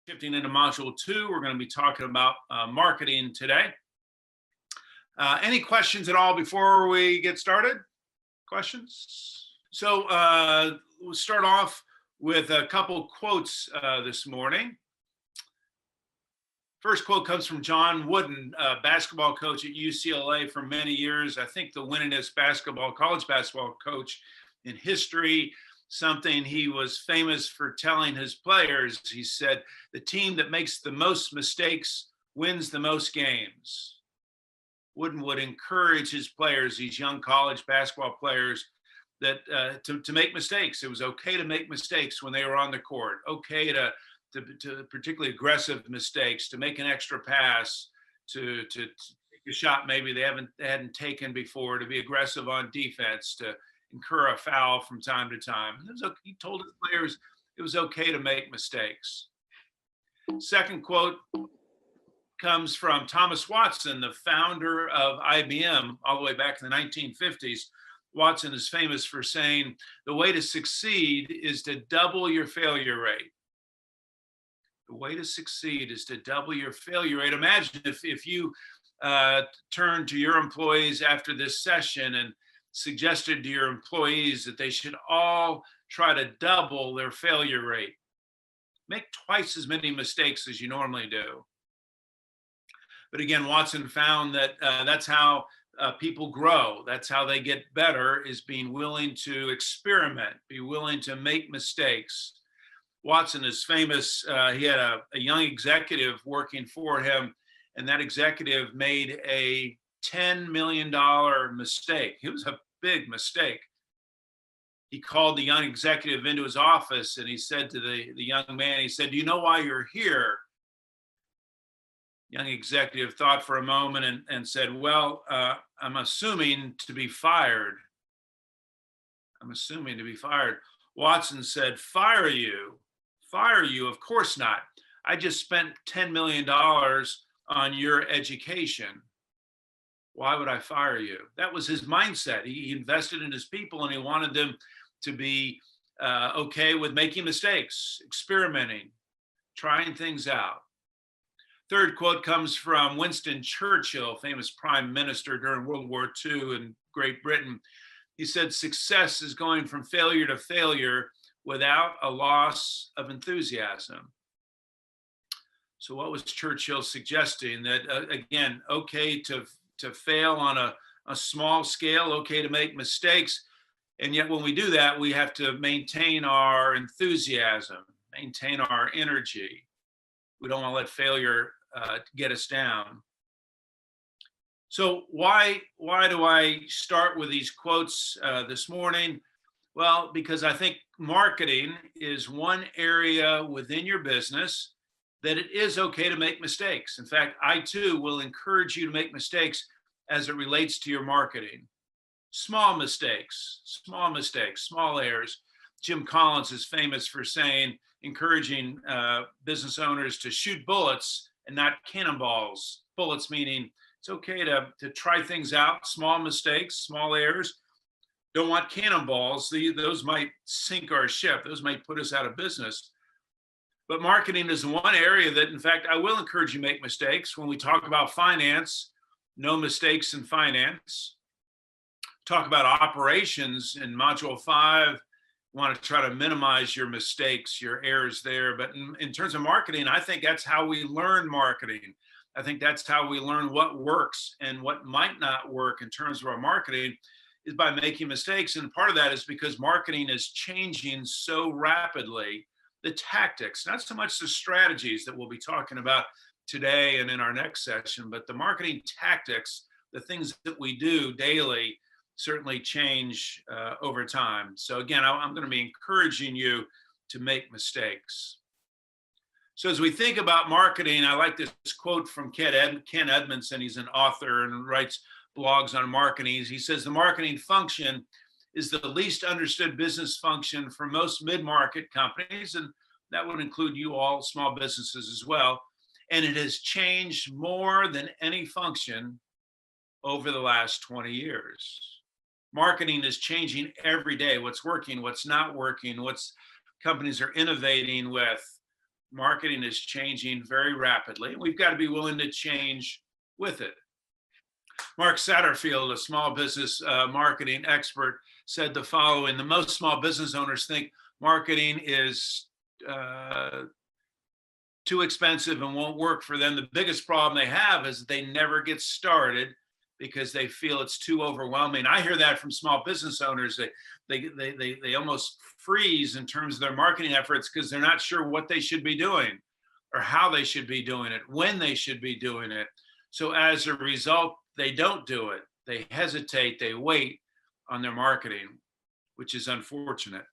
Shifting into module 2, we're going to be talking about marketing today. Any questions at all before we get started? Questions? So we'll start off with a couple quotes this morning. First quote comes from John Wooden, basketball coach at UCLA for many years. I think the winningest college basketball coach in history. Something he was famous for telling his players. He said, the team that makes the most mistakes wins the most games. Wooden would encourage his players, these young college basketball players, that to make mistakes. It was okay to make mistakes when they were on the court. Okay to particularly aggressive mistakes, to make an extra pass, to take a shot maybe they hadn't taken before, to be aggressive on defense, to incur a foul from time to time. He told his players it was okay to make mistakes. Second quote comes from Thomas Watson, the founder of IBM, all the way back in the 1950s. Watson is famous for saying, the way to succeed is to double your failure rate. The way to succeed is to double your failure rate. Imagine if you turned to your employees after this session and suggested to your employees that they should all try to double their failure rate. Make twice as many mistakes as you normally do. But again, Watson found that that's how people grow. That's how they get better, is being willing to experiment, be willing to make mistakes. Watson is famous. He had a young executive working for him, and that executive made a $10 million mistake. It was a big mistake. He called the young executive into his office and he said to the young man, he said, do you know why you're here? Young executive thought for a moment and said, well, I'm assuming to be fired. I'm assuming to be fired. Watson said, fire you? Fire you? Of course not. I just spent $10 million on your education. Why would I fire you? That was his mindset. He invested in his people and he wanted them to be okay with making mistakes, experimenting, trying things out. Third quote comes from Winston Churchill, famous prime minister during World War II in Great Britain. He said, success is going from failure to failure without a loss of enthusiasm. So what was Churchill suggesting? That, again, okay to fail on a small scale, okay to make mistakes. And yet when we do that, we have to maintain our enthusiasm, maintain our energy. We don't want to let failure get us down. So why do I start with these quotes this morning? Well, because I think marketing is one area within your business that it is okay to make mistakes. In fact, I too will encourage you to make mistakes as it relates to your marketing. Small mistakes, small errors. Jim Collins is famous for saying, encouraging business owners to shoot bullets and not cannonballs. Bullets meaning it's okay to try things out, small mistakes, small errors. Don't want cannonballs. Those might sink our ship. Those might put us out of business. But marketing is one area that, in fact, I will encourage you to make mistakes. When we talk about finance, no mistakes in finance. Talk about operations in module 5. Want to try to minimize your mistakes, your errors there. But in terms of marketing, I think that's how we learn marketing. I think that's how we learn what works and what might not work in terms of our marketing, is by making mistakes. And part of that is because marketing is changing so rapidly. The tactics, not so much the strategies that we'll be talking about today and in our next session, but the marketing tactics, the things that we do daily, certainly change over time. So again, I'm going to be encouraging you to make mistakes. So as we think about marketing, I like this quote from Ken Edmondson. He's an author and writes blogs on marketing. He says, the marketing function is the least understood business function for most mid-market companies, and that would include you all, small businesses as well. And it has changed more than any function over the last 20 years. Marketing is changing every day. What's working, what's not working, what's companies are innovating with. marketing is changing very rapidly, and we've got to be willing to change with it. Mark Satterfield, a small business marketing expert, said the following: the most small business owners think marketing is too expensive and won't work for them. The biggest problem they have is they never get started because they feel it's too overwhelming. I hear that from small business owners. They almost freeze in terms of their marketing efforts because they're not sure what they should be doing or how they should be doing it, when they should be doing it. So as a result, they don't do it. They hesitate, they wait on their marketing, which is unfortunate.